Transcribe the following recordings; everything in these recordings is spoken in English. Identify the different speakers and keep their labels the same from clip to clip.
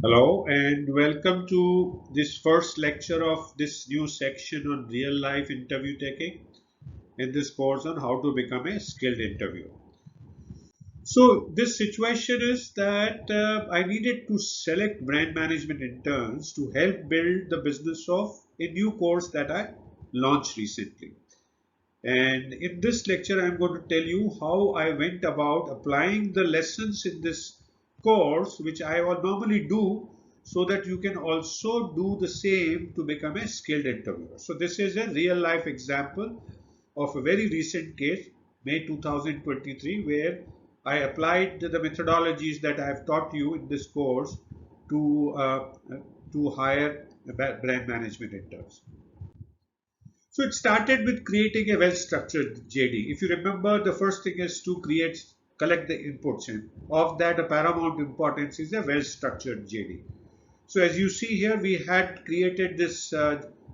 Speaker 1: Hello and welcome to this first lecture of this new section on real life interview taking in this course on how to become a skilled interviewer. So this situation is that I needed to select brand management interns to help build the business of a new course that I launched recently. And in this lecture, I'm going to tell you how I went about applying the lessons in this course, which I will normally do, so that you can also do the same to become a skilled interviewer. So this is a real life example of a very recent case, May 2023, where I applied the methodologies that I have taught you in this course to uh, to hire brand management interns. So it started with creating a well-structured JD. If you remember, the first thing is to collect the inputs, and of that, a paramount importance is a well-structured JD. So as you see here, we had created this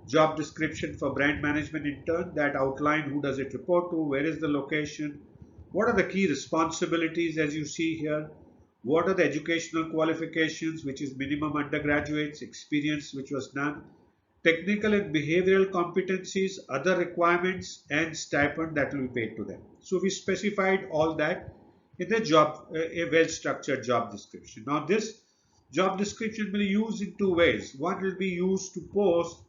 Speaker 1: job description for brand management intern that outline who does it report to, where is the location, what are the key responsibilities as you see here, what are the educational qualifications, which is minimum undergraduates, experience which was none, technical and behavioral competencies, other requirements, and stipend that will be paid to them. So we specified all that in the a well-structured job description. Now this job description will be used in two ways. One will be used to post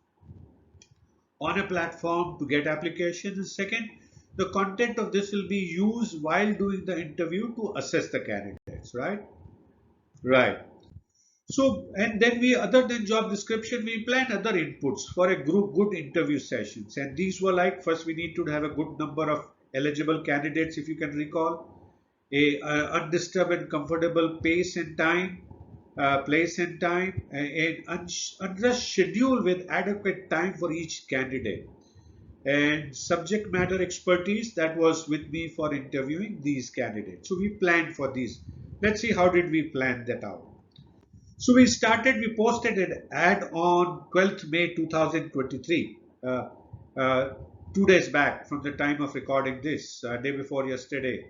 Speaker 1: on a platform to get applications. And second, the content of this will be used while doing the interview to assess the candidates, right? Right. So, and then other than job description, we plan other inputs for a group good interview sessions. And these were like, first we need to have a good number of eligible candidates, if you can recall, undisturbed and comfortable place and time, under schedule with adequate time for each candidate. And subject matter expertise that was with me for interviewing these candidates. So we planned for these. Let's see how did we plan that out. So we posted an ad on 12th May 2023, uh, 2 days back from the time of recording this, day before yesterday,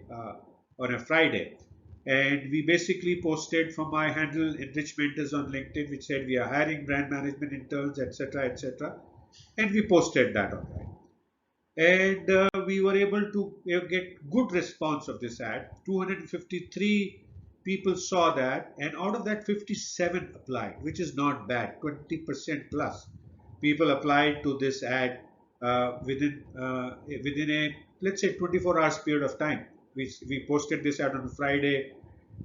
Speaker 1: on a Friday. And we basically posted from my handle Enrichmenters on LinkedIn, which said we are hiring brand management interns, etc., etc. And we posted that online. And we were able to get good response of this ad. 253 people saw that, and out of that 57 applied, which is not bad. 20% plus people applied to this ad within a, let's say, 24 hours period of time. We posted this ad on Friday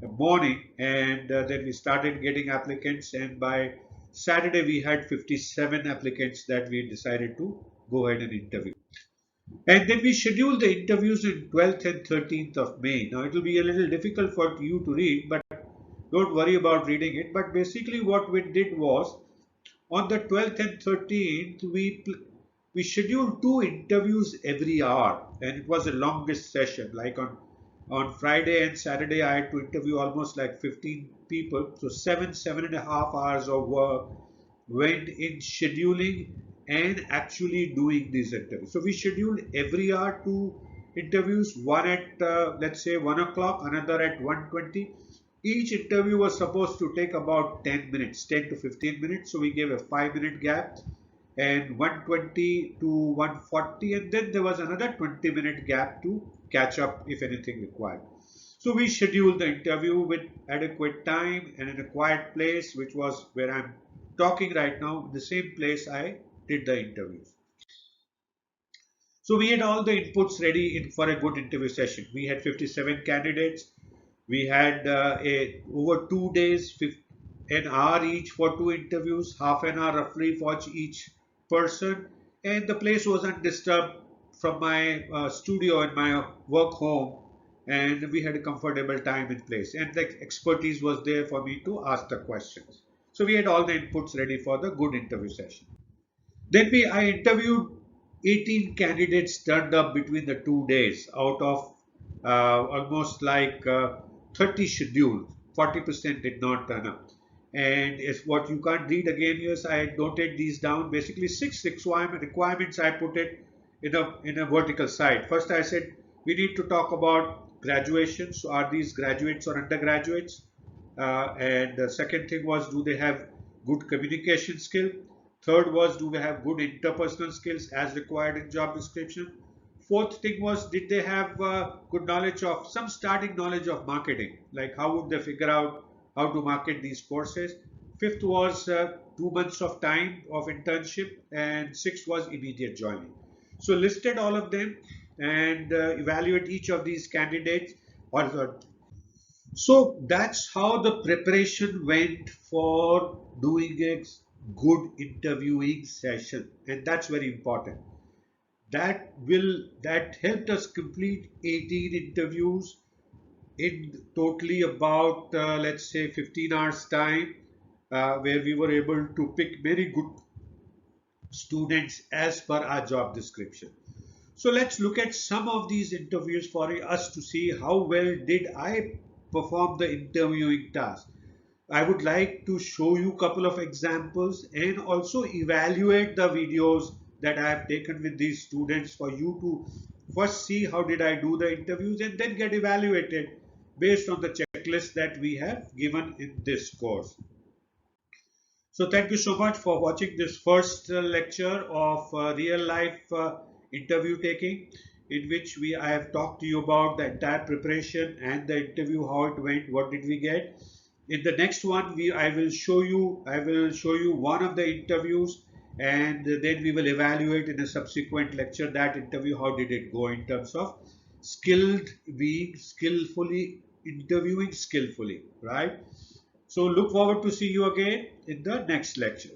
Speaker 1: morning, and then we started getting applicants, and by Saturday we had 57 applicants that we decided to go ahead and interview. And then we scheduled the interviews in 12th and 13th of May. Now it will be a little difficult for you to read, but don't worry about reading it. But basically, what we did was on the 12th and 13th, we scheduled two interviews every hour, and it was the longest session. Like on Friday and Saturday, I had to interview almost like 15 people. So 7.5 hours of work went in scheduling and actually doing these interviews. So we scheduled every hour two interviews, one at let's say 1 o'clock, another at 1:20. Each interview was supposed to take about 10 minutes, 10 to 15 minutes. So we gave a 5 minute gap and 1:20 to 1:40, and then there was another 20-minute gap to catch up if anything required. So we scheduled the interview with adequate time and in a quiet place, which was where I'm talking right now, the same place I did the interviews. So we had all the inputs ready for a good interview session. We had 57 candidates. We had over 2 days, an hour each for two interviews, half an hour roughly for each person, and the place was undisturbed from my studio and my work home, and we had a comfortable time in place, and the expertise was there for me to ask the questions. So we had all the inputs ready for the good interview session. Then I interviewed 18 candidates turned up between the 2 days out of almost like 30 scheduled. 40% did not turn up. And if what you can't read again here, is I noted these down. Basically, six requirements I put it in a vertical side. First, I said we need to talk about graduation. So, are these graduates or undergraduates? And the second thing was, do they have good communication skill? Third was, do they have good interpersonal skills as required in job description? Fourth thing was, did they have good knowledge of some starting knowledge of marketing? Like how would they figure out how to market these courses? Fifth was 2 months of time of internship, and sixth was immediate joining. So listed all of them and evaluate each of these candidates. So that's how the preparation went for doing a good interviewing session, and that's very important. That helped us complete 18 interviews in totally about let's say 15 hours time, where we were able to pick very good students as per our job description. So let's look at some of these interviews for us to see how well did I perform the interviewing task. I would like to show you a couple of examples and also evaluate the videos that I have taken with these students for you to first see how did I do the interviews and then get evaluated based on the checklist that we have given in this course. So thank you so much for watching this first lecture of real life interview taking, in which I have talked to you about the entire preparation and the interview, how it went, what did we get. In the next one, I will show you one of the interviews, and then we will evaluate in a subsequent lecture that interview, how did it go in terms of being skillfully interviewing skillfully, right? So look forward to see you again in the next lecture.